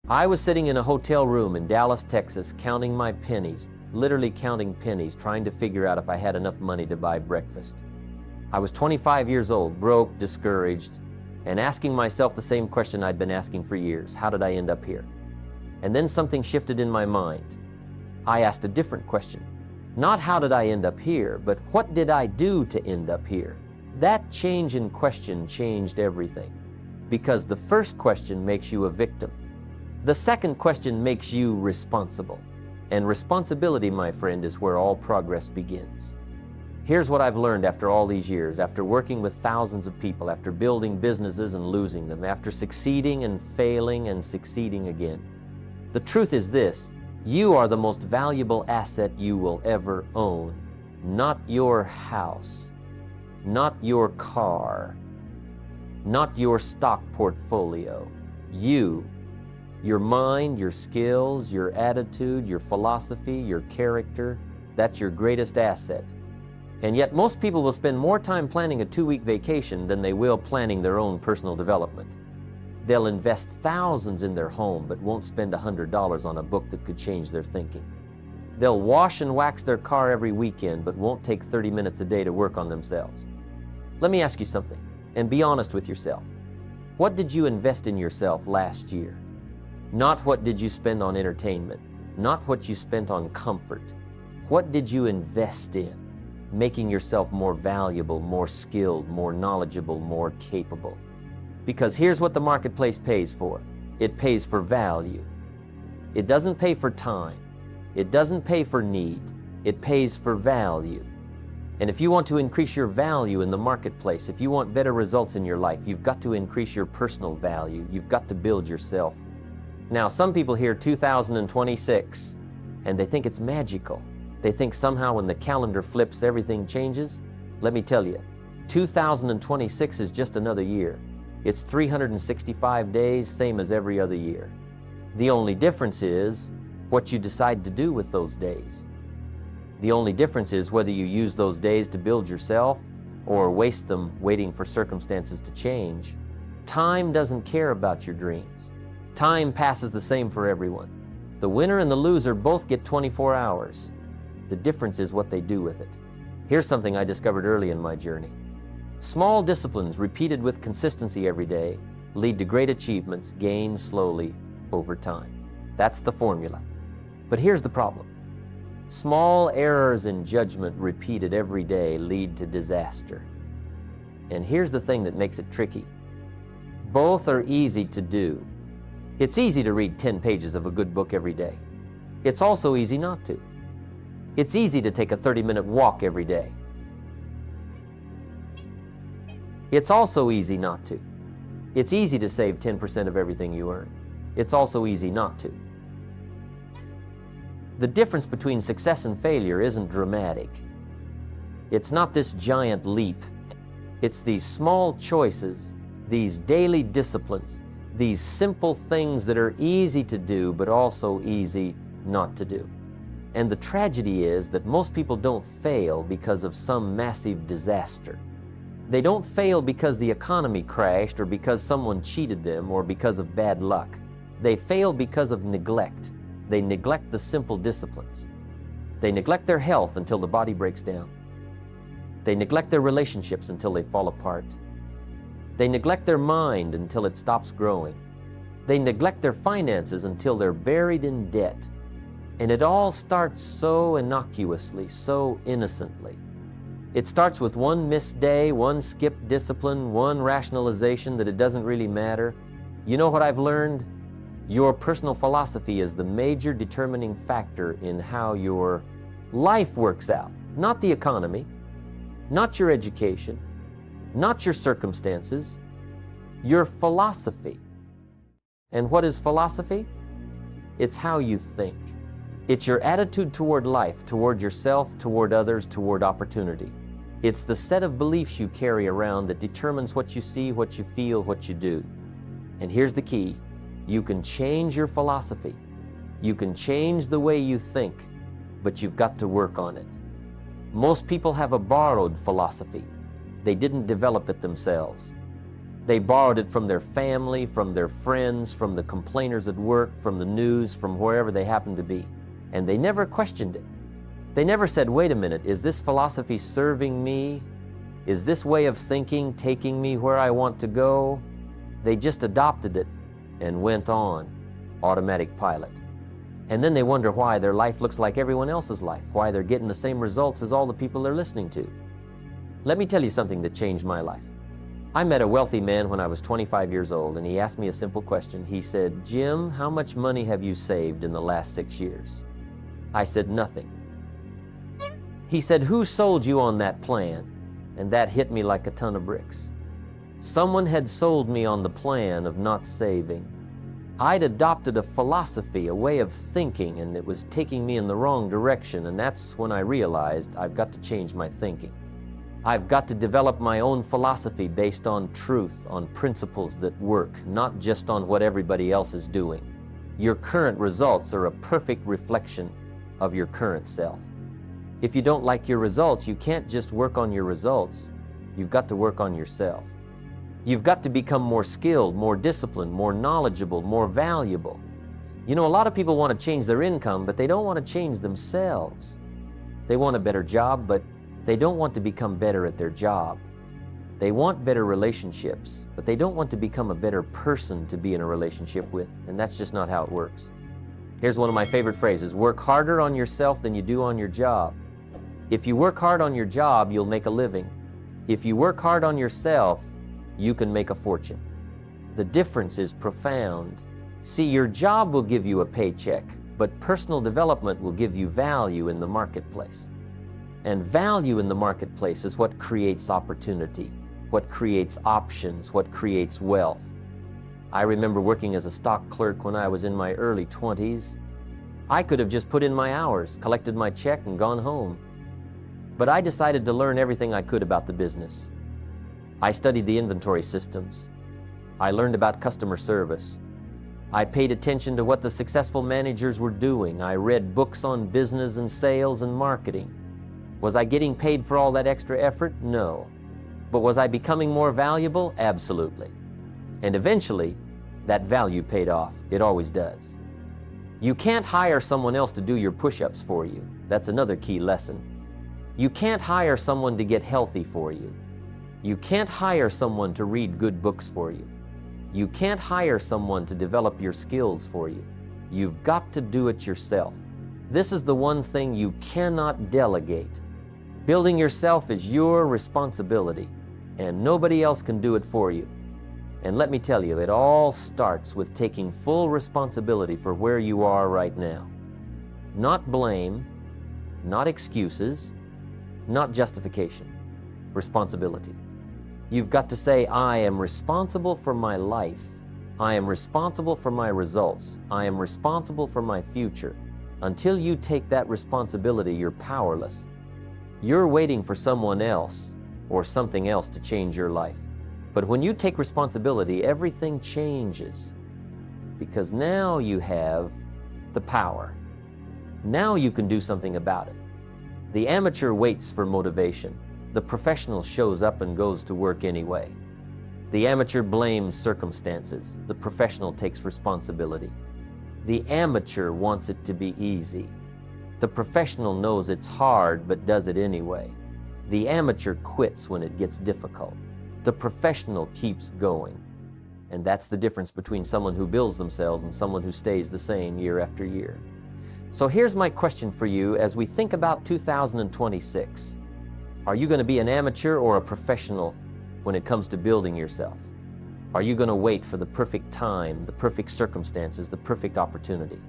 I was sitting in a hotel room in Dallas, Texas, counting my pennies, literally counting pennies, trying to figure out if I had enough money to buy breakfast. I was 25 years old, broke, discouraged, and asking myself the same question I'd been asking for years. How did I end up here? And then something shifted in my mind. I asked a different question. Not how did I end up here, but what did I do to end up here? That change in question changed everything. Because the first question makes you a victim. The second question makes you responsible. And responsibility, my friend, is where all progress begins. Here's what I've learned after all these years, after working with thousands of people, after building businesses and losing them, after succeeding and failing and succeeding again. The truth is this: you are the most valuable asset you will ever own. Not your house, not your car, not your stock portfolio. You. Your mind, your skills, your attitude, your philosophy, your character, that's your greatest asset. And yet most people will spend more time planning a 2-week vacation than they will planning their own personal development. They'll invest thousands in their home but won't spend $100 on a book that could change their thinking. They'll wash and wax their car every weekend but won't take 30 minutes a day to work on themselves. Let me ask you something, and be honest with yourself. What did you invest in yourself last year? Not what did you spend on entertainment, not what you spent on comfort. What did you invest in? Making yourself more valuable, more skilled, more knowledgeable, more capable. Because here's what the marketplace pays for. It pays for value. It doesn't pay for time. It doesn't pay for need. It pays for value. And if you want to increase your value in the marketplace, if you want better results in your life, you've got to increase your personal value. You've got to build yourself. Now, some people hear 2026 and they think it's magical. They think somehow when the calendar flips, everything changes. Let me tell you, 2026 is just another year. It's 365 days, same as every other year. The only difference is what you decide to do with those days. The only difference is whether you use those days to build yourself or waste them waiting for circumstances to change. Time doesn't care about your dreams. Time passes the same for everyone. The winner and the loser both get 24 hours. The difference is what they do with it. Here's something I discovered early in my journey. Small disciplines repeated with consistency every day lead to great achievements gained slowly over time. That's the formula. But here's the problem. Small errors in judgment repeated every day lead to disaster. And here's the thing that makes it tricky. Both are easy to do. It's easy to read 10 pages of a good book every day. It's also easy not to. It's easy to take a 30-minute walk every day. It's also easy not to. It's easy to save 10% of everything you earn. It's also easy not to. The difference between success and failure isn't dramatic. It's not this giant leap. It's these small choices, these daily disciplines, these simple things that are easy to do but also easy not to do. And the tragedy is that most people don't fail because of some massive disaster. They don't fail because the economy crashed or because someone cheated them or because of bad luck. They fail because of neglect. They neglect the simple disciplines. They neglect their health until the body breaks down. They neglect their relationships until they fall apart. They neglect their mind until it stops growing. They neglect their finances until they're buried in debt. And it all starts so innocuously, so innocently. It starts with one missed day, one skipped discipline, one rationalization that it doesn't really matter. You know what I've learned? Your personal philosophy is the major determining factor in how your life works out. Not the economy, not your education, not your circumstances, your philosophy. And what is philosophy? It's how you think. It's your attitude toward life, toward yourself, toward others, toward opportunity. It's the set of beliefs you carry around that determines what you see, what you feel, what you do. And here's the key. You can change your philosophy. You can change the way you think, but you've got to work on it. Most people have a borrowed philosophy. They didn't develop it themselves. They borrowed it from their family, from their friends, from the complainers at work, from the news, from wherever they happened to be. And they never questioned it. They never said, wait a minute, is this philosophy serving me? Is this way of thinking taking me where I want to go? They just adopted it and went on, automatic pilot. And then they wonder why their life looks like everyone else's life, why they're getting the same results as all the people they're listening to. Let me tell you something that changed my life. I met a wealthy man when I was 25 years old, and he asked me a simple question. He said, Jim, how much money have you saved in the last 6 years? I said, nothing. He said, who sold you on that plan? And that hit me like a ton of bricks. Someone had sold me on the plan of not saving. I'd adopted a philosophy, a way of thinking, and it was taking me in the wrong direction, and that's when I realized I've got to change my thinking. I've got to develop my own philosophy based on truth, on principles that work, not just on what everybody else is doing. Your current results are a perfect reflection of your current self. If you don't like your results, you can't just work on your results. You've got to work on yourself. You've got to become more skilled, more disciplined, more knowledgeable, more valuable. You know, a lot of people want to change their income, but they don't want to change themselves. They want a better job, but they don't want to become better at their job. They want better relationships, but they don't want to become a better person to be in a relationship with, and that's just not how it works. Here's one of my favorite phrases: work harder on yourself than you do on your job. If you work hard on your job, you'll make a living. If you work hard on yourself, you can make a fortune. The difference is profound. See, your job will give you a paycheck, but personal development will give you value in the marketplace. And value in the marketplace is what creates opportunity, what creates options, what creates wealth. I remember working as a stock clerk when I was in my early 20s. I could have just put in my hours, collected my check, and gone home. But I decided to learn everything I could about the business. I studied the inventory systems. I learned about customer service. I paid attention to what the successful managers were doing. I read books on business and sales and marketing. Was I getting paid for all that extra effort? No. But was I becoming more valuable? Absolutely. And eventually, that value paid off. It always does. You can't hire someone else to do your push-ups for you. That's another key lesson. You can't hire someone to get healthy for you. You can't hire someone to read good books for you. You can't hire someone to develop your skills for you. You've got to do it yourself. This is the one thing you cannot delegate. Building yourself is your responsibility, and nobody else can do it for you. And let me tell you, it all starts with taking full responsibility for where you are right now. Not blame, not excuses, not justification. Responsibility. You've got to say, I am responsible for my life. I am responsible for my results. I am responsible for my future. Until you take that responsibility, you're powerless. You're waiting for someone else or something else to change your life. But when you take responsibility, everything changes, because now you have the power. Now you can do something about it. The amateur waits for motivation. The professional shows up and goes to work anyway. The amateur blames circumstances. The professional takes responsibility. The amateur wants it to be easy. The professional knows it's hard but does it anyway. The amateur quits when it gets difficult. The professional keeps going. And that's the difference between someone who builds themselves and someone who stays the same year after year. So here's my question for you as we think about 2026. Are you going to be an amateur or a professional when it comes to building yourself? Are you going to wait for the perfect time, the perfect circumstances, the perfect opportunity?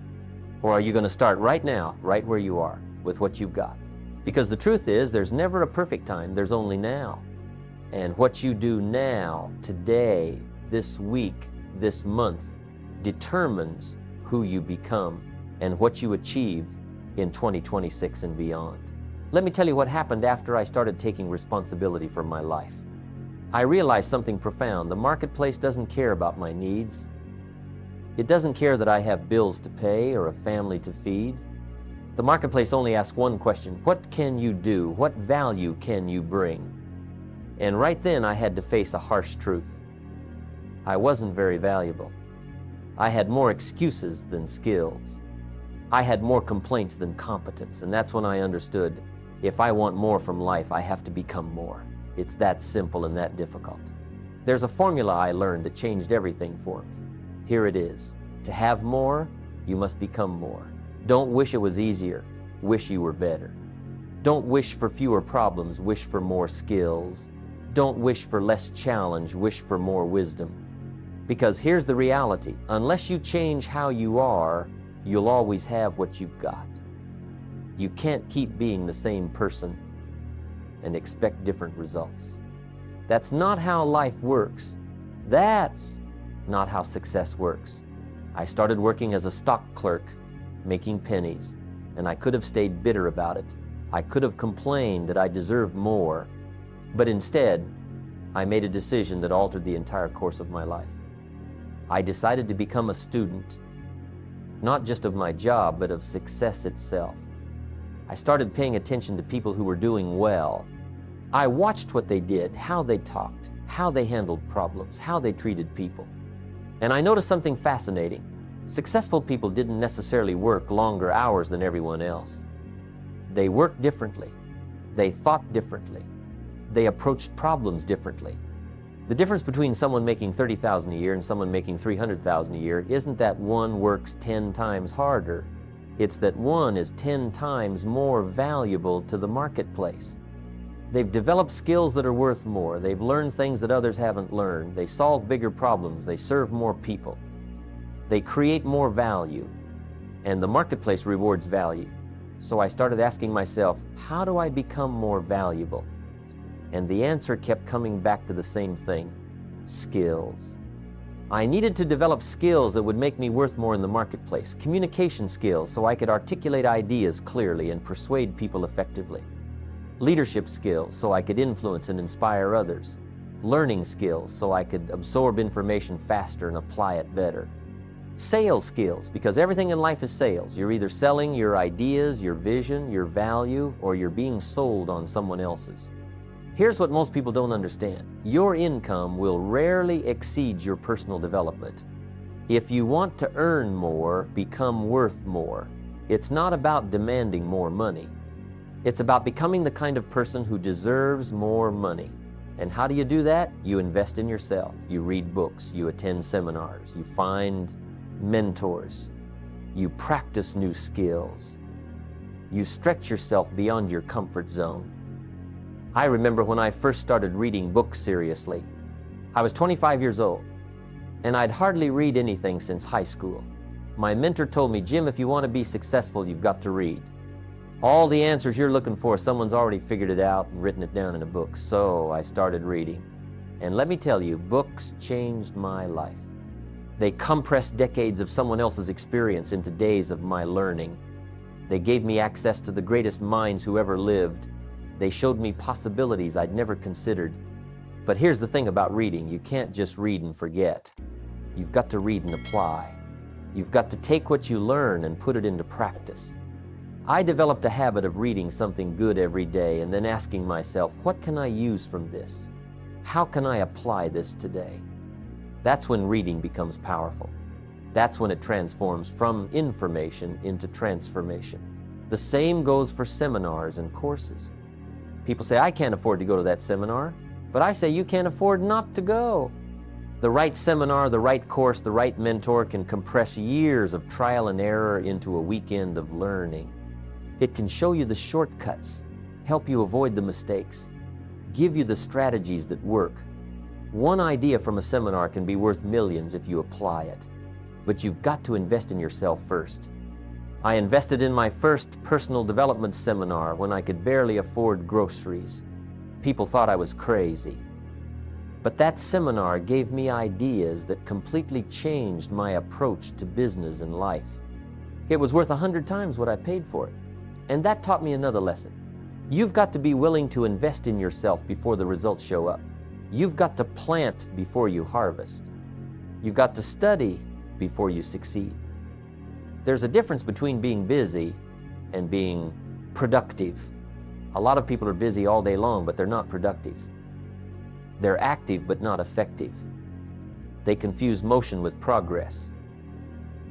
Or are you going to start right now, right where you are, with what you've got? Because the truth is, there's never a perfect time, there's only now. And what you do now, today, this week, this month, determines who you become and what you achieve in 2026 and beyond. Let me tell you what happened after I started taking responsibility for my life. I realized something profound. The marketplace doesn't care about my needs. It doesn't care that I have bills to pay or a family to feed. The marketplace only asks one question: what can you do? What value can you bring? And right then I had to face a harsh truth. I wasn't very valuable. I had more excuses than skills. I had more complaints than competence, and that's when I understood, if I want more from life, I have to become more. It's that simple and that difficult. There's a formula I learned that changed everything for me. Here it is. To have more, you must become more. Don't wish it was easier, wish you were better. Don't wish for fewer problems, wish for more skills. Don't wish for less challenge, wish for more wisdom. Because here's the reality, unless you change how you are, you'll always have what you've got. You can't keep being the same person and expect different results. That's not how life works. That's not how success works. I started working as a stock clerk, making pennies, and I could have stayed bitter about it. I could have complained that I deserved more, but instead, I made a decision that altered the entire course of my life. I decided to become a student, not just of my job, but of success itself. I started paying attention to people who were doing well. I watched what they did, how they talked, how they handled problems, how they treated people. And I noticed something fascinating. Successful people didn't necessarily work longer hours than everyone else. They worked differently. They thought differently. They approached problems differently. The difference between someone making $30,000 a year and someone making $300,000 a year isn't that one works 10 times harder. It's that one is 10 times more valuable to the marketplace. They've developed skills that are worth more. They've learned things that others haven't learned. They solve bigger problems. They serve more people. They create more value. And the marketplace rewards value. So I started asking myself, how do I become more valuable? And the answer kept coming back to the same thing: skills. I needed to develop skills that would make me worth more in the marketplace. Communication skills, so I could articulate ideas clearly and persuade people effectively. Leadership skills, so I could influence and inspire others. Learning skills, so I could absorb information faster and apply it better. Sales skills, because everything in life is sales. You're either selling your ideas, your vision, your value, or you're being sold on someone else's. Here's what most people don't understand. Your income will rarely exceed your personal development. If you want to earn more, become worth more. It's not about demanding more money. It's about becoming the kind of person who deserves more money. And how do you do that? You invest in yourself. You read books. You attend seminars. You find mentors. You practice new skills. You stretch yourself beyond your comfort zone. I remember when I first started reading books seriously. I was 25 years old, and I'd hardly read anything since high school. My mentor told me, Jim, if you want to be successful, you've got to read. All the answers you're looking for, someone's already figured it out and written it down in a book. So I started reading. And let me tell you, books changed my life. They compressed decades of someone else's experience into days of my learning. They gave me access to the greatest minds who ever lived. They showed me possibilities I'd never considered. But here's the thing about reading. You can't just read and forget. You've got to read and apply. You've got to take what you learn and put it into practice. I developed a habit of reading something good every day and then asking myself, what can I use from this? How can I apply this today? That's when reading becomes powerful. That's when it transforms from information into transformation. The same goes for seminars and courses. People say, I can't afford to go to that seminar, but I say you can't afford not to go. The right seminar, the right course, the right mentor can compress years of trial and error into a weekend of learning. It can show you the shortcuts, help you avoid the mistakes, give you the strategies that work. One idea from a seminar can be worth millions if you apply it, but you've got to invest in yourself first. I invested in my first personal development seminar when I could barely afford groceries. People thought I was crazy. But that seminar gave me ideas that completely changed my approach to business and life. It was worth 100 times what I paid for it. And that taught me another lesson. You've got to be willing to invest in yourself before the results show up. You've got to plant before you harvest. You've got to study before you succeed. There's a difference between being busy and being productive. A lot of people are busy all day long, but they're not productive. They're active, but not effective. They confuse motion with progress.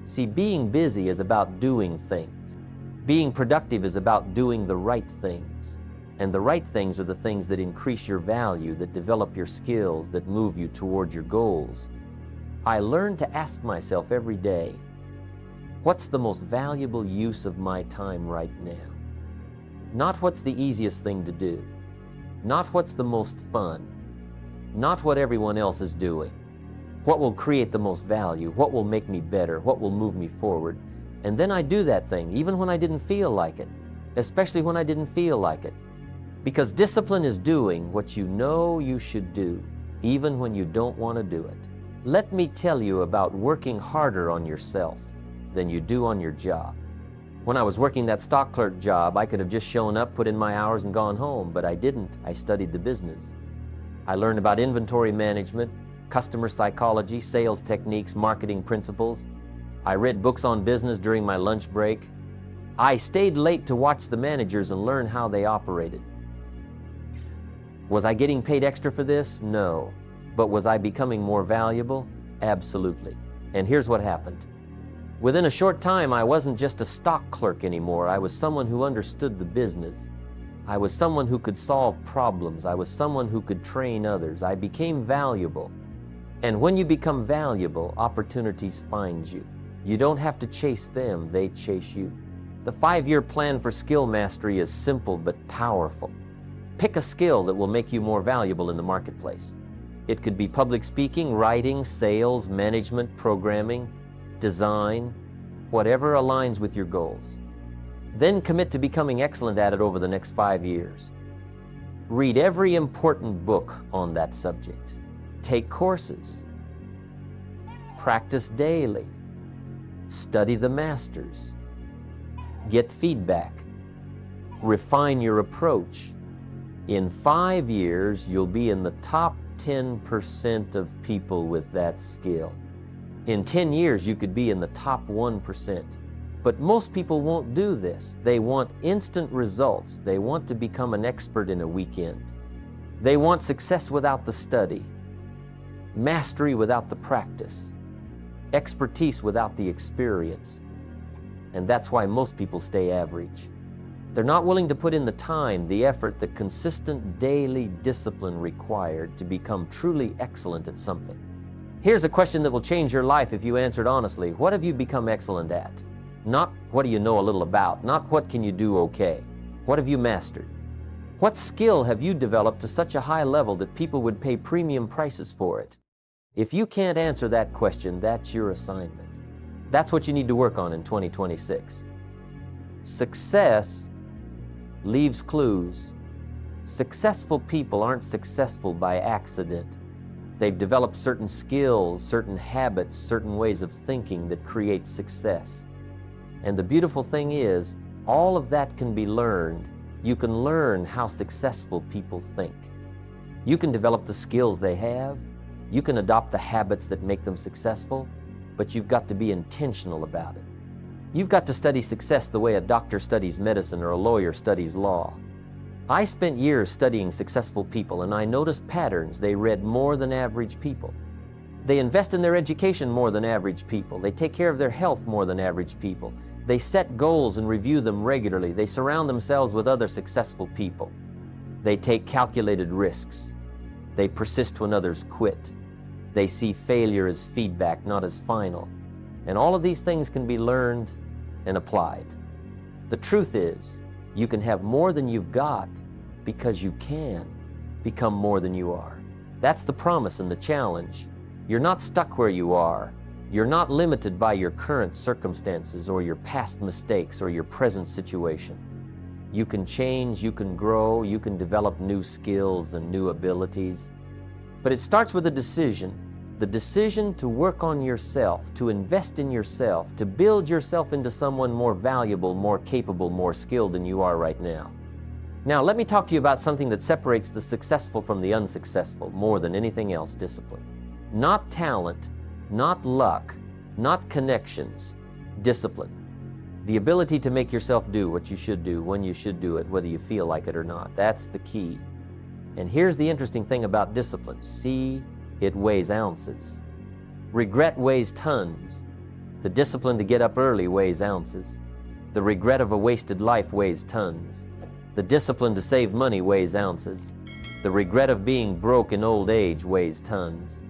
See, being busy is about doing things. Being productive is about doing the right things. And the right things are the things that increase your value, that develop your skills, that move you toward your goals. I learned to ask myself every day, what's the most valuable use of my time right now? Not what's the easiest thing to do. Not what's the most fun. Not what everyone else is doing. What will create the most value? What will make me better? What will move me forward? And then I do that thing, even when I didn't feel like it, especially when I didn't feel like it. Because discipline is doing what you know you should do, even when you don't want to do it. Let me tell you about working harder on yourself than you do on your job. When I was working that stock clerk job, I could have just shown up, put in my hours, and gone home, but I didn't. I studied the business. I learned about inventory management, customer psychology, sales techniques, marketing principles. I read books on business during my lunch break. I stayed late to watch the managers and learn how they operated. Was I getting paid extra for this? No. But was I becoming more valuable? Absolutely. And here's what happened. Within a short time, I wasn't just a stock clerk anymore. I was someone who understood the business. I was someone who could solve problems. I was someone who could train others. I became valuable. And when you become valuable, opportunities find you. You don't have to chase them, they chase you. The 5-year plan for skill mastery is simple but powerful. Pick a skill that will make you more valuable in the marketplace. It could be public speaking, writing, sales, management, programming, design, whatever aligns with your goals. Then commit to becoming excellent at it over the next 5 years. Read every important book on that subject. Take courses. Practice daily. Study the masters. Get feedback. Refine your approach. In 5 years, you'll be in the top 10% of people with that skill. In 10 years, you could be in the top 1%. But most people won't do this. They want instant results. They want to become an expert in a weekend. They want success without the study, mastery without the practice, expertise without the experience. And that's why most people stay average. They're not willing to put in the time, the effort, the consistent daily discipline required to become truly excellent at something. Here's a question that will change your life if you answer it honestly. What have you become excellent at? Not what do you know a little about, not what can you do okay. What have you mastered? What skill have you developed to such a high level that people would pay premium prices for it? If you can't answer that question, that's your assignment. That's what you need to work on in 2026. Success leaves clues. Successful people aren't successful by accident. They've developed certain skills, certain habits, certain ways of thinking that create success. And the beautiful thing is, all of that can be learned. You can learn how successful people think. You can develop the skills they have. You can adopt the habits that make them successful, but you've got to be intentional about it. You've got to study success the way a doctor studies medicine or a lawyer studies law. I spent years studying successful people, and I noticed patterns. They read more than average people. They invest in their education more than average people. They take care of their health more than average people. They set goals and review them regularly. They surround themselves with other successful people. They take calculated risks. They persist when others quit. They see failure as feedback, not as final. And all of these things can be learned and applied. The truth is, you can have more than you've got because you can become more than you are. That's the promise and the challenge. You're not stuck where you are. You're not limited by your current circumstances or your past mistakes or your present situation. You can change, you can grow, you can develop new skills and new abilities. But it starts with a decision. The decision to work on yourself, to invest in yourself, to build yourself into someone more valuable, more capable, more skilled than you are right now. Now, let me talk to you about something that separates the successful from the unsuccessful more than anything else: discipline. Not talent, not luck, not connections, discipline. The ability to make yourself do what you should do, when you should do it, whether you feel like it or not. That's the key. And here's the interesting thing about discipline. See, it weighs ounces. Regret weighs tons. The discipline to get up early weighs ounces. The regret of a wasted life weighs tons. The discipline to save money weighs ounces. The regret of being broke in old age weighs tons.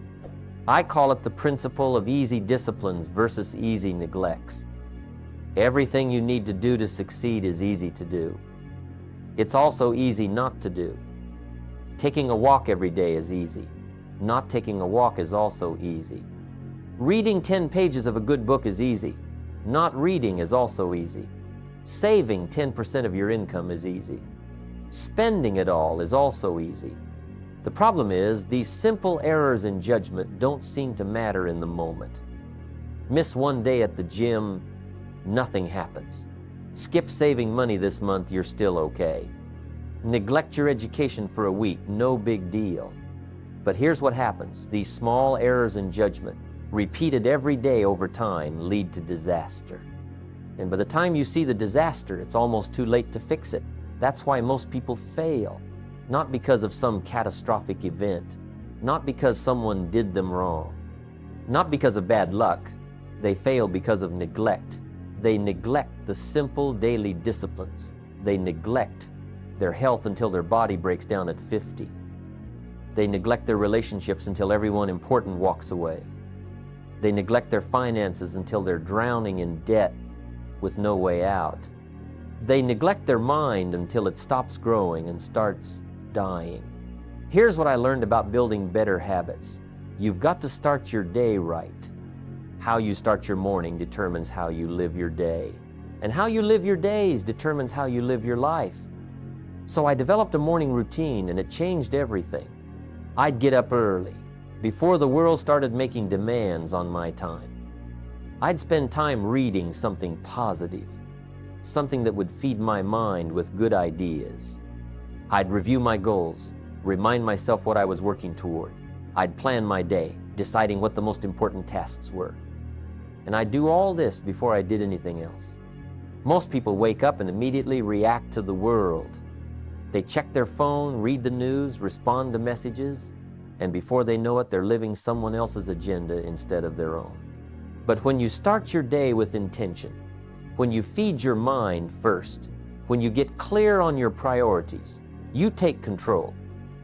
I call it the principle of easy disciplines versus easy neglects. Everything you need to do to succeed is easy to do. It's also easy not to do. Taking a walk every day is easy. Not taking a walk is also easy. Reading 10 pages of a good book is easy. Not reading is also easy. Saving 10% of your income is easy. Spending it all is also easy. The problem is, these simple errors in judgment don't seem to matter in the moment. Miss one day at the gym, nothing happens. Skip saving money this month, you're still okay. Neglect your education for a week, no big deal. But here's what happens. These small errors in judgment, repeated every day over time, lead to disaster. And by the time you see the disaster, it's almost too late to fix it. That's why most people fail. Not because of some catastrophic event. Not because someone did them wrong. Not because of bad luck. They fail because of neglect. They neglect the simple daily disciplines. They neglect their health until their body breaks down at 50. They neglect their relationships until everyone important walks away. They neglect their finances until they're drowning in debt with no way out. They neglect their mind until it stops growing and starts dying. Here's what I learned about building better habits. You've got to start your day right. How you start your morning determines how you live your day. And how you live your days determines how you live your life. So I developed a morning routine, and it changed everything. I'd get up early, before the world started making demands on my time. I'd spend time reading something positive, something that would feed my mind with good ideas. I'd review my goals, remind myself what I was working toward. I'd plan my day, deciding what the most important tasks were. And I'd do all this before I did anything else. Most people wake up and immediately react to the world. They check their phone, read the news, respond to messages, and before they know it, they're living someone else's agenda instead of their own. But when you start your day with intention, when you feed your mind first, when you get clear on your priorities, you take control.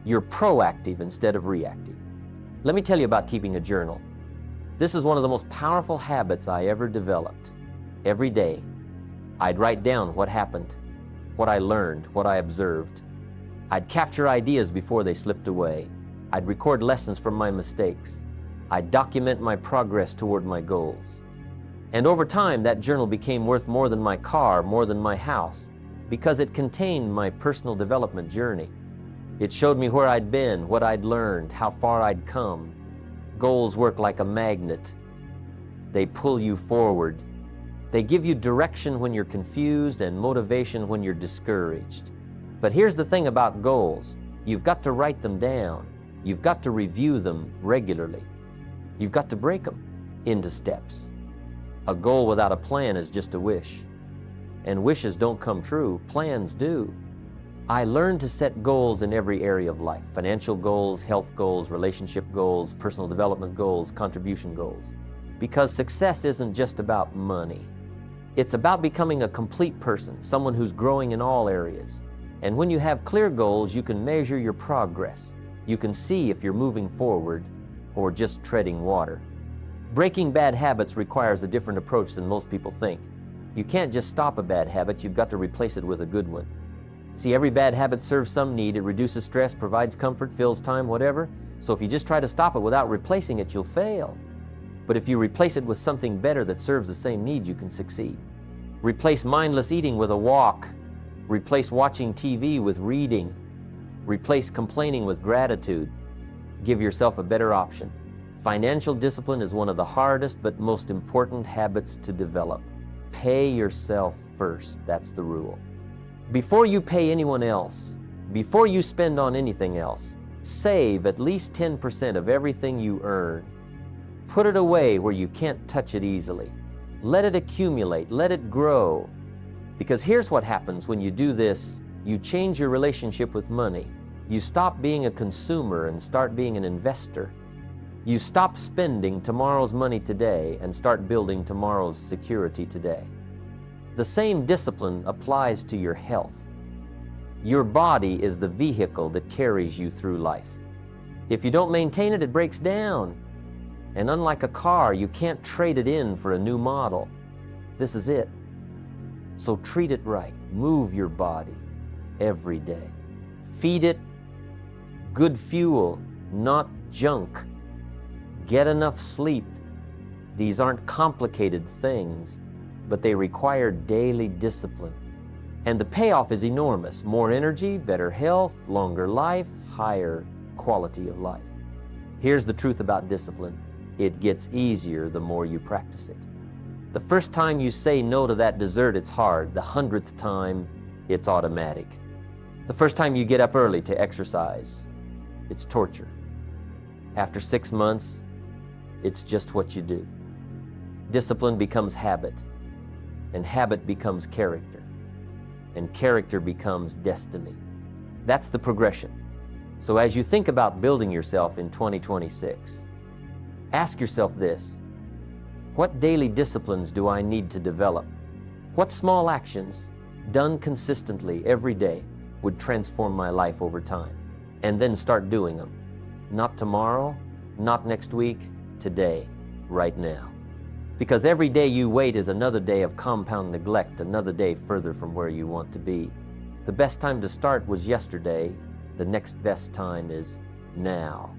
You're proactive instead of reactive. Let me tell you about keeping a journal. This is one of the most powerful habits I ever developed. Every day, I'd write down what happened, what I learned, what I observed. I'd capture ideas before they slipped away. I'd record lessons from my mistakes. I'd document my progress toward my goals. And over time, that journal became worth more than my car, more than my house, because it contained my personal development journey. It showed me where I'd been, what I'd learned, how far I'd come. Goals work like a magnet. They pull you forward. They give you direction when you're confused and motivation when you're discouraged. But here's the thing about goals. You've got to write them down. You've got to review them regularly. You've got to break them into steps. A goal without a plan is just a wish. And wishes don't come true, plans do. I learned to set goals in every area of life. Financial goals, health goals, relationship goals, personal development goals, contribution goals. Because success isn't just about money. It's about becoming a complete person, someone who's growing in all areas. And when you have clear goals, you can measure your progress. You can see if you're moving forward or just treading water. Breaking bad habits requires a different approach than most people think. You can't just stop a bad habit, you've got to replace it with a good one. See, every bad habit serves some need. It reduces stress, provides comfort, fills time, whatever. So if you just try to stop it without replacing it, you'll fail. But if you replace it with something better that serves the same need, you can succeed. Replace mindless eating with a walk. Replace watching TV with reading. Replace complaining with gratitude. Give yourself a better option. Financial discipline is one of the hardest but most important habits to develop. Pay yourself first. That's the rule. Before you pay anyone else, before you spend on anything else, save at least 10% of everything you earn. Put it away where you can't touch it easily. Let it accumulate, let it grow. Because here's what happens when you do this. You change your relationship with money. You stop being a consumer and start being an investor. You stop spending tomorrow's money today and start building tomorrow's security today. The same discipline applies to your health. Your body is the vehicle that carries you through life. If you don't maintain it, it breaks down. And unlike a car, you can't trade it in for a new model. This is it. So treat it right. Move your body every day. Feed it good fuel, not junk. Get enough sleep. These aren't complicated things, but they require daily discipline. And the payoff is enormous. More energy, better health, longer life, higher quality of life. Here's the truth about discipline. It gets easier the more you practice it. The first time you say no to that dessert, it's hard. The 100th time, it's automatic. The first time you get up early to exercise, it's torture. After 6 months, it's just what you do. Discipline becomes habit, and habit becomes character, and character becomes destiny. That's the progression. So as you think about building yourself in 2026, ask yourself this: what daily disciplines do I need to develop? What small actions, done consistently every day, would transform my life over time? And then start doing them. Not tomorrow, not next week, today, right now. Because every day you wait is another day of compound neglect, another day further from where you want to be. The best time to start was yesterday. The next best time is now.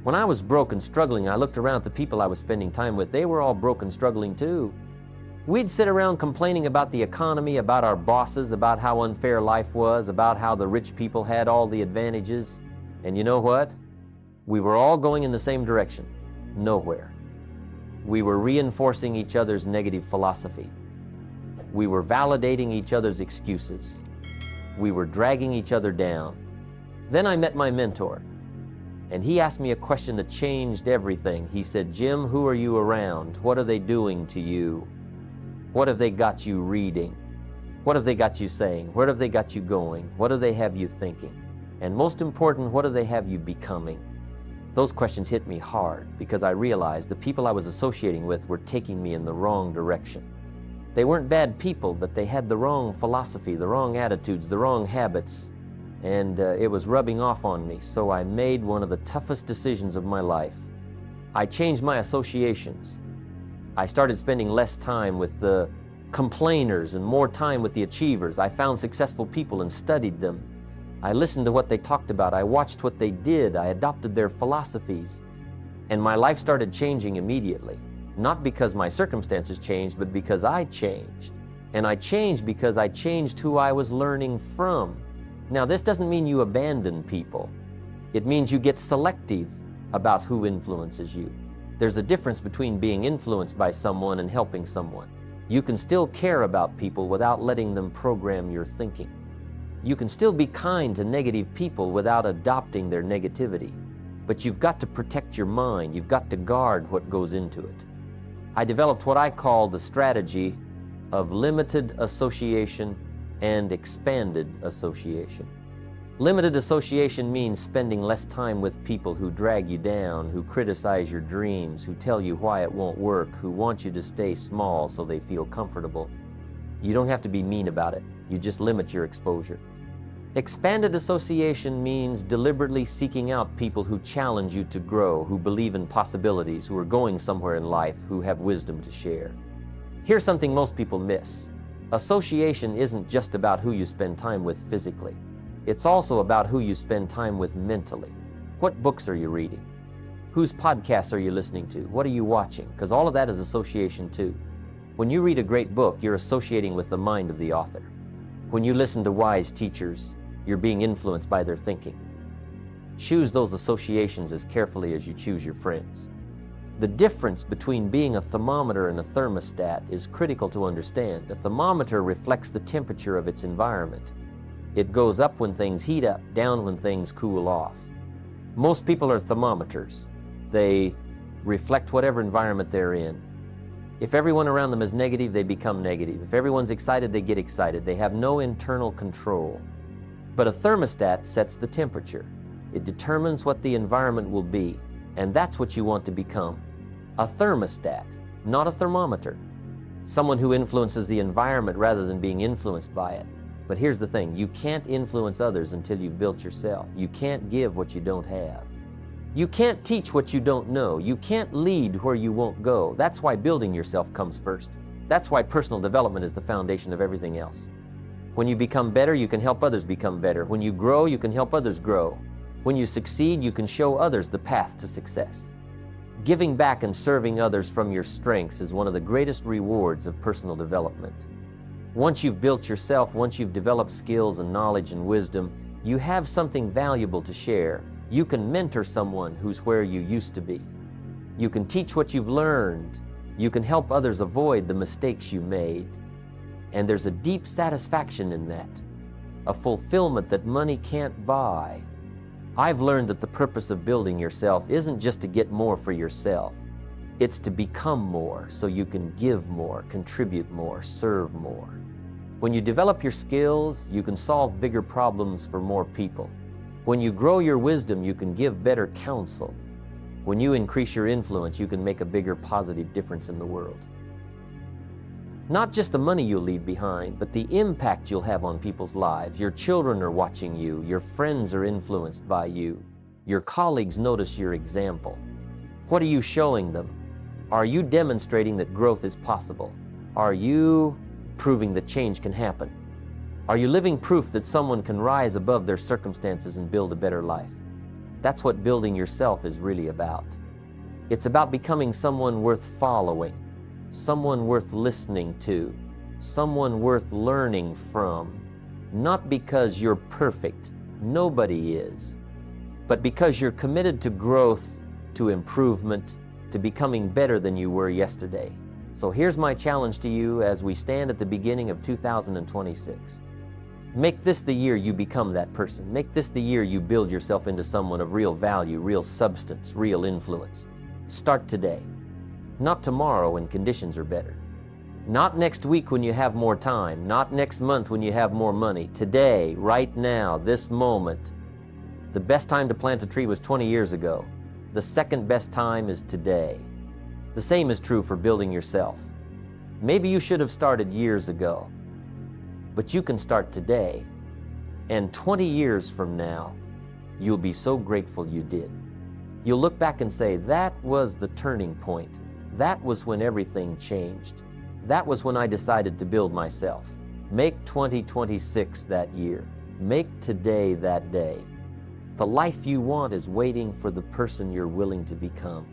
When I was broke and struggling, I looked around at the people I was spending time with. They were all broke and struggling too. We'd sit around complaining about the economy, about our bosses, about how unfair life was, about how the rich people had all the advantages. And you know what? We were all going in the same direction. Nowhere. We were reinforcing each other's negative philosophy. We were validating each other's excuses. We were dragging each other down. Then I met my mentor, and he asked me a question that changed everything. He said, "Jim, who are you around? What are they doing to you? What have they got you reading? What have they got you saying? Where have they got you going? What do they have you thinking? And most important, what do they have you becoming?" Those questions hit me hard because I realized the people I was associating with were taking me in the wrong direction. They weren't bad people, but they had the wrong philosophy, the wrong attitudes, the wrong habits, and it was rubbing off on me. So I made one of the toughest decisions of my life. I changed my associations. I started spending less time with the complainers and more time with the achievers. I found successful people and studied them. I listened to what they talked about. I watched what they did. I adopted their philosophies. And my life started changing immediately. Not because my circumstances changed, but because I changed. And I changed because I changed who I was learning from. Now, this doesn't mean you abandon people. It means you get selective about who influences you. There's a difference between being influenced by someone and helping someone. You can still care about people without letting them program your thinking. You can still be kind to negative people without adopting their negativity. But you've got to protect your mind. You've got to guard what goes into it. I developed what I call the strategy of limited association and expanded association. Limited association means spending less time with people who drag you down, who criticize your dreams, who tell you why it won't work, who want you to stay small so they feel comfortable. You don't have to be mean about it. You just limit your exposure. Expanded association means deliberately seeking out people who challenge you to grow, who believe in possibilities, who are going somewhere in life, who have wisdom to share. Here's something most people miss. Association isn't just about who you spend time with physically. It's also about who you spend time with mentally. What books are you reading? Whose podcasts are you listening to? What are you watching? Because all of that is association too. When you read a great book, you're associating with the mind of the author. When you listen to wise teachers, you're being influenced by their thinking. Choose those associations as carefully as you choose your friends. The difference between being a thermometer and a thermostat is critical to understand. A thermometer reflects the temperature of its environment. It goes up when things heat up, down when things cool off. Most people are thermometers. They reflect whatever environment they're in. If everyone around them is negative, they become negative. If everyone's excited, they get excited. They have no internal control. But a thermostat sets the temperature. It determines what the environment will be. And that's what you want to become. A thermostat, not a thermometer. Someone who influences the environment rather than being influenced by it. But here's the thing, you can't influence others until you've built yourself. You can't give what you don't have. You can't teach what you don't know. You can't lead where you won't go. That's why building yourself comes first. That's why personal development is the foundation of everything else. When you become better, you can help others become better. When you grow, you can help others grow. When you succeed, you can show others the path to success. Giving back and serving others from your strengths is one of the greatest rewards of personal development. Once you've built yourself, once you've developed skills and knowledge and wisdom, you have something valuable to share. You can mentor someone who's where you used to be. You can teach what you've learned. You can help others avoid the mistakes you made. And there's a deep satisfaction in that, a fulfillment that money can't buy. I've learned that the purpose of building yourself isn't just to get more for yourself. It's to become more so you can give more, contribute more, serve more. When you develop your skills, you can solve bigger problems for more people. When you grow your wisdom, you can give better counsel. When you increase your influence, you can make a bigger positive difference in the world. Not just the money you'll leave behind, but the impact you'll have on people's lives. Your children are watching you. Your friends are influenced by you. Your colleagues notice your example. What are you showing them? Are you demonstrating that growth is possible? Are you proving that change can happen? Are you living proof that someone can rise above their circumstances and build a better life? That's what building yourself is really about. It's about becoming someone worth following, someone worth listening to, someone worth learning from, not because you're perfect, nobody is, but because you're committed to growth, to improvement, to becoming better than you were yesterday. So here's my challenge to you as we stand at the beginning of 2026. Make this the year you become that person. Make this the year you build yourself into someone of real value, real substance, real influence. Start today. Not tomorrow when conditions are better. Not next week when you have more time. Not next month when you have more money. Today, right now, this moment. The best time to plant a tree was 20 years ago. The second best time is today. The same is true for building yourself. Maybe you should have started years ago, but you can start today. And 20 years from now, you'll be so grateful you did. You'll look back and say, that was the turning point. That was when everything changed. That was when I decided to build myself. Make 2026 that year. Make today that day. The life you want is waiting for the person you're willing to become.